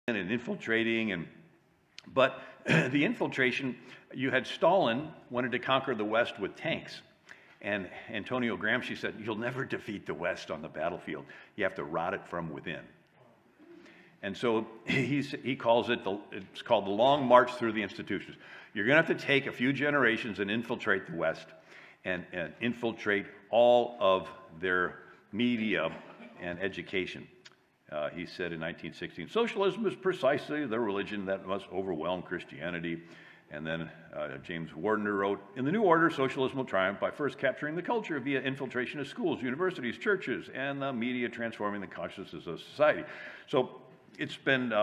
and infiltrating, but the infiltration, you had Stalin wanted to conquer the West with tanks. And Antonio Gramsci said, you'll never defeat the West on the battlefield. You have to rot it from within. And so he calls it, it's called the long march through the institutions. You're going to have to take a few generations and infiltrate the West and infiltrate all of their media and education. He said in 1916, socialism is precisely the religion that must overwhelm Christianity. And then James Wardner wrote, in the new order, socialism will triumph by first capturing the culture via infiltration of schools, universities, churches, and the media transforming the consciousness of society. So it's been,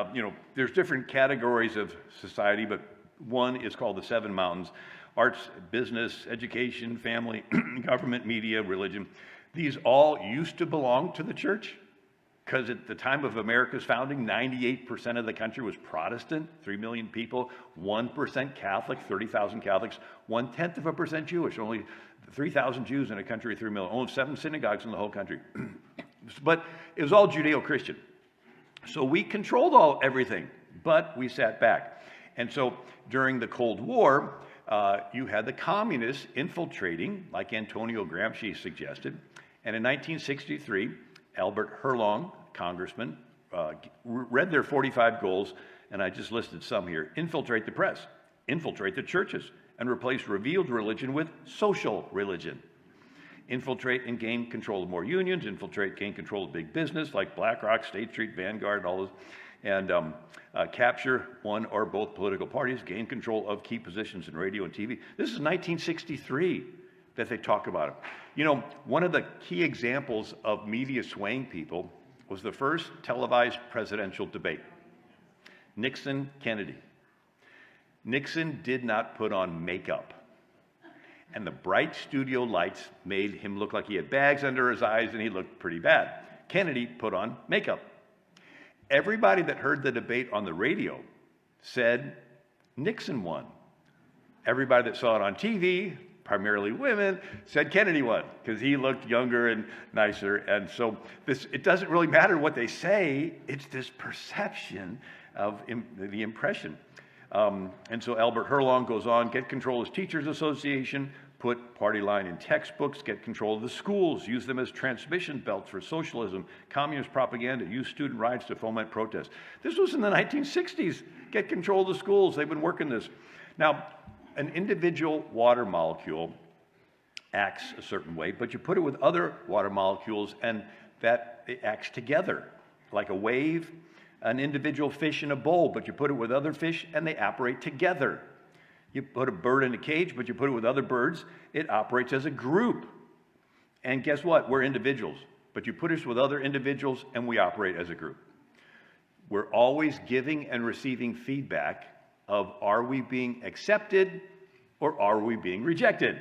there's different categories of society, but one is called the Seven Mountains: arts, business, education, family, government, media, religion. These all used to belong to the church, because at the time of America's founding, 98% of the country was Protestant, 3 million people, 1% Catholic, 30,000 Catholics, 0.1% Jewish, only 3,000 Jews in a country of 3 million, only 7 synagogues in the whole country. But it was all Judeo-Christian. So we controlled everything, but we sat back. And so during the Cold War, you had the communists infiltrating, like Antonio Gramsci suggested. And in 1963, Albert Herlong, congressman, read their 45 goals, and I just listed some here. Infiltrate the press, infiltrate the churches, and replace revealed religion with social religion. Infiltrate and gain control of more unions, infiltrate, gain control of big business like BlackRock, State Street, Vanguard, all those, and capture one or both political parties, gain control of key positions in radio and TV. This is 1963 that they talk about it. You know, one of the key examples of media swaying people was the first televised presidential debate. Nixon, Kennedy. Nixon did not put on makeup. And the bright studio lights made him look like he had bags under his eyes and he looked pretty bad. Kennedy put on makeup. Everybody that heard the debate on the radio said Nixon won. Everybody that saw it on TV, primarily women, said Kennedy won because he looked younger and nicer. And so it doesn't really matter what they say, it's this perception of the impression. And so Albert Herlong goes on, get control of Teachers Association, put party line in textbooks, get control of the schools, use them as transmission belts for socialism, communist propaganda, use student riots to foment protest. This was in the 1960s. Get control of the schools. They've been working this. Now, an individual water molecule acts a certain way, but you put it with other water molecules and that it acts together, like a wave, an individual fish in a bowl, but you put it with other fish and they operate together. You put a bird in a cage, but you put it with other birds, it operates as a group. And guess what? We're individuals, but you put us with other individuals and we operate as a group. We're always giving and receiving feedback of are we being accepted or are we being rejected?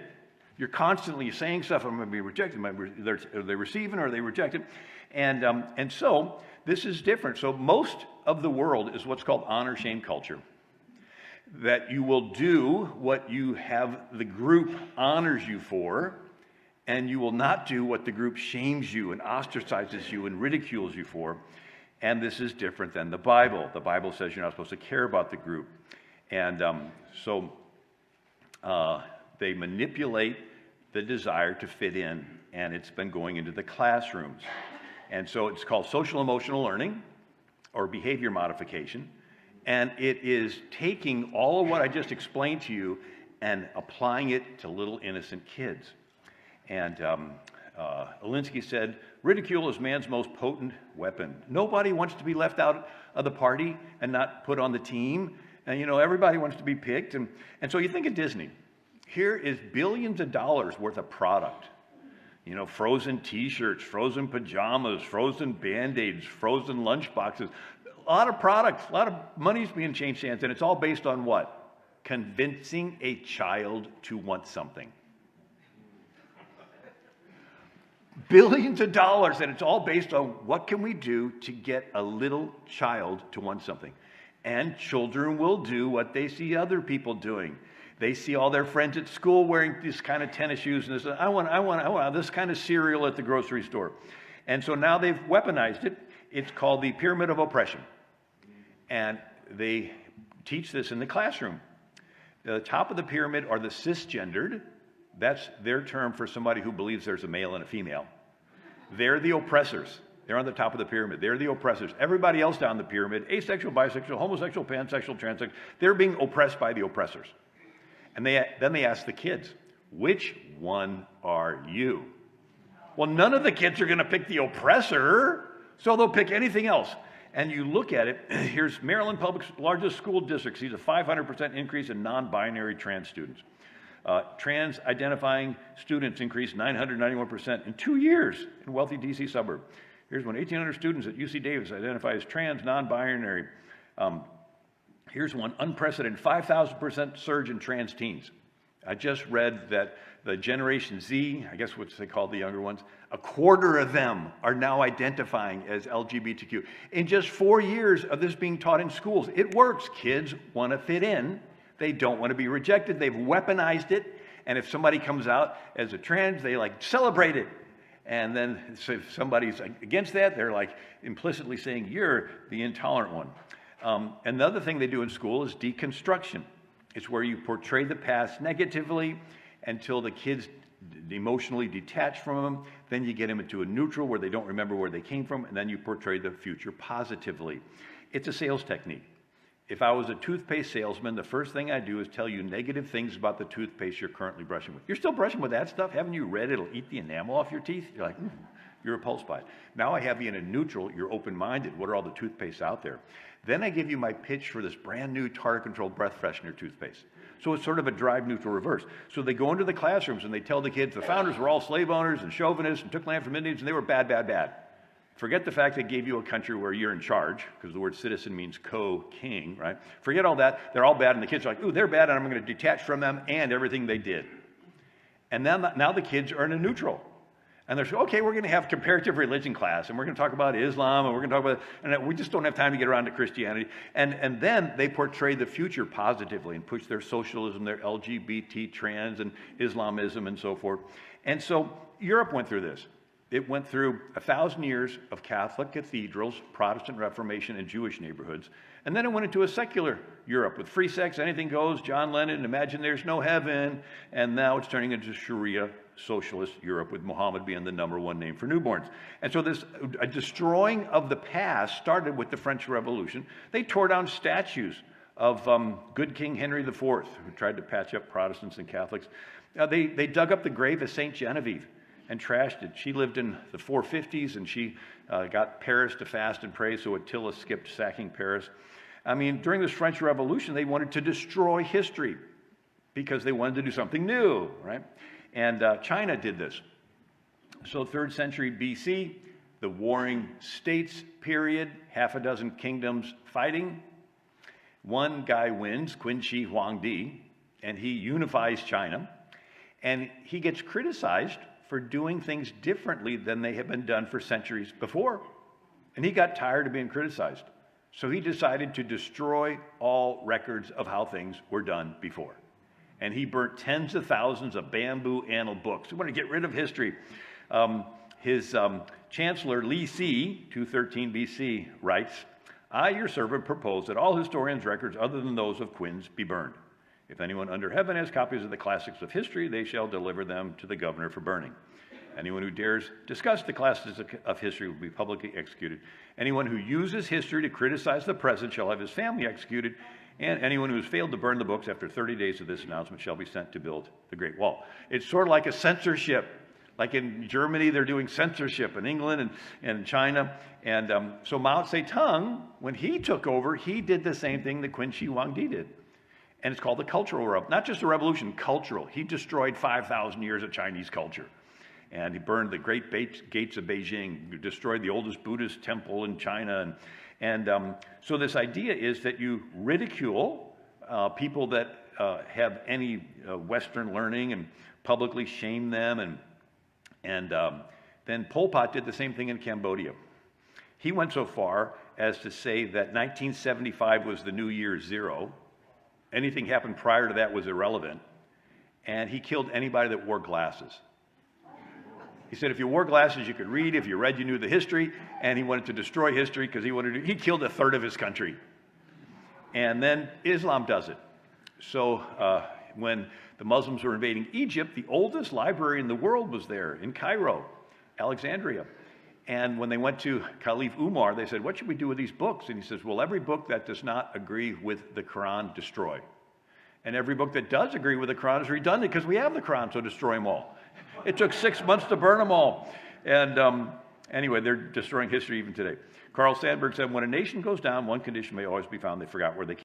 You're constantly saying stuff, I'm going to be rejected. Are they receiving or are they rejected? And so this is different. So most of the world is what's called honor-shame culture. That you will do what you have the group honors you for, and you will not do what the group shames you and ostracizes you and ridicules you for. And this is different than the Bible. The Bible says you're not supposed to care about the group. And so they manipulate the desire to fit in, and it's been going into the classrooms. And so it's called social emotional learning or behavior modification. And it is taking all of what I just explained to you and applying it to little innocent kids. And Alinsky said, ridicule is man's most potent weapon. Nobody wants to be left out of the party and not put on the team. And, you know, everybody wants to be picked. And so you think of Disney. Here is billions of dollars worth of product. You know, frozen T-shirts, frozen pajamas, frozen Band-Aids, frozen lunchboxes. A lot of products, a lot of money's being changed hands. And it's all based on what? Convincing a child to want something. Billions of dollars, and it's all based on what can we do to get a little child to want something. And children will do what they see other people doing. They see all their friends at school wearing this kind of tennis shoes, and they say, I want this kind of cereal at the grocery store. And so now they've weaponized it. It's called the pyramid of oppression. And they teach this in the classroom. The top of the pyramid are the cisgendered. That's their term for somebody who believes there's a male and a female. They're the oppressors. They're on the top of the pyramid. They're the oppressors. Everybody else down the pyramid, asexual, bisexual, homosexual, pansexual, transsexual, they're being oppressed by the oppressors. And then they ask the kids, which one are you? Well, none of the kids are going to pick the oppressor, so they'll pick anything else. And you look at it, here's Maryland Public's largest school district sees a 500% increase in non-binary trans students. Trans-identifying students increased 991% in 2 years in wealthy D.C. suburb. Here's one, 1,800 students at UC Davis identify as trans, non-binary. Here's one, unprecedented 5,000% surge in trans teens. I just read that the Generation Z, I guess what they call the younger ones, a quarter of them are now identifying as LGBTQ. In just 4 years of this being taught in schools, it works. Kids want to fit in. They don't want to be rejected. They've weaponized it. And if somebody comes out as a trans, they like celebrate it. And then so if somebody's against that, they're like implicitly saying, you're the intolerant one. And the other thing they do in school is deconstruction. It's where you portray the past negatively until the kids emotionally detach from them. Then you get them into a neutral where they don't remember where they came from, and then you portray the future positively. It's a sales technique. If I was a toothpaste salesman, the first thing I do is tell you negative things about the toothpaste you're currently brushing with. You're still brushing with that stuff? Haven't you read it'll eat the enamel off your teeth? You're like, you're repulsed by it. Now I have you in a neutral, you're open-minded. What are all the toothpastes out there? Then I give you my pitch for this brand new tartar-controlled breath freshener toothpaste. So it's sort of a drive neutral reverse. So they go into the classrooms and they tell the kids the founders were all slave owners and chauvinists and took land from Indians and they were bad, bad, bad. Forget the fact they gave you a country where you're in charge, because the word citizen means co-king, right? Forget all that. They're all bad, and the kids are like, ooh, they're bad, and I'm going to detach from them and everything they did. And then now the kids are in a neutral. And they're saying, okay, we're going to have comparative religion class, and we're going to talk about Islam, and we're going to talk about, and we just don't have time to get around to Christianity. And then they portray the future positively and push their socialism, their LGBT, trans, and Islamism, and so forth. And so Europe went through this. It went through 1,000 years of Catholic cathedrals, Protestant Reformation, and Jewish neighborhoods. And then it went into a secular Europe with free sex, anything goes, John Lennon, imagine there's no heaven. And now it's turning into Sharia socialist Europe with Muhammad being the #1 name for newborns. And so this destroying of the past started with the French Revolution. They tore down statues of good King Henry IV, who tried to patch up Protestants and Catholics. They dug up the grave of Saint Genevieve and trashed it. She lived in the 450s, and she got Paris to fast and pray, so Attila skipped sacking Paris. I mean, during this French Revolution, they wanted to destroy history because they wanted to do something new, right? And China did this. So 3rd century BC, the Warring States period, half a dozen kingdoms fighting. One guy wins, Qin Shi Huangdi, and he unifies China. And he gets criticized for doing things differently than they had been done for centuries before. And he got tired of being criticized. So he decided to destroy all records of how things were done before. And he burnt tens of thousands of bamboo annal books. He wanted to get rid of history. His chancellor, Li Si, 213 BC, writes, I, your servant, propose that all historians' records other than those of Qin's be burned. If anyone under heaven has copies of the classics of history, they shall deliver them to the governor for burning. Anyone who dares discuss the classics of history will be publicly executed. Anyone who uses history to criticize the present shall have his family executed, and anyone who has failed to burn the books after 30 days of this announcement shall be sent to build the Great Wall. It's sort of like a censorship. Like in Germany, they're doing censorship. In England and China. And so Mao Zedong, when he took over, he did the same thing that Qin Shi Huangdi did. And it's called the Cultural Revolution. Not just a revolution, cultural. He destroyed 5,000 years of Chinese culture. And he burned the great gates of Beijing, destroyed the oldest Buddhist temple in China. And so this idea is that you ridicule people that have any Western learning and publicly shame them. And then Pol Pot did the same thing in Cambodia. He went so far as to say that 1975 was the new year zero. Anything happened prior to that was irrelevant. And he killed anybody that wore glasses. He said if you wore glasses, you could read. If you read, you knew the history. And he wanted to destroy history because he killed a third of his country. And then Islam does it. So when the Muslims were invading Egypt, the oldest library in the world was there in Cairo, Alexandria. And when they went to Caliph Umar, they said, what should we do with these books? And he says, well, every book that does not agree with the Quran, destroy. And every book that does agree with the Quran is redundant because we have the Quran, so destroy them all. It took 6 months to burn them all. And anyway, they're destroying history even today. Carl Sandburg said, when a nation goes down, one condition may always be found: they forgot where they came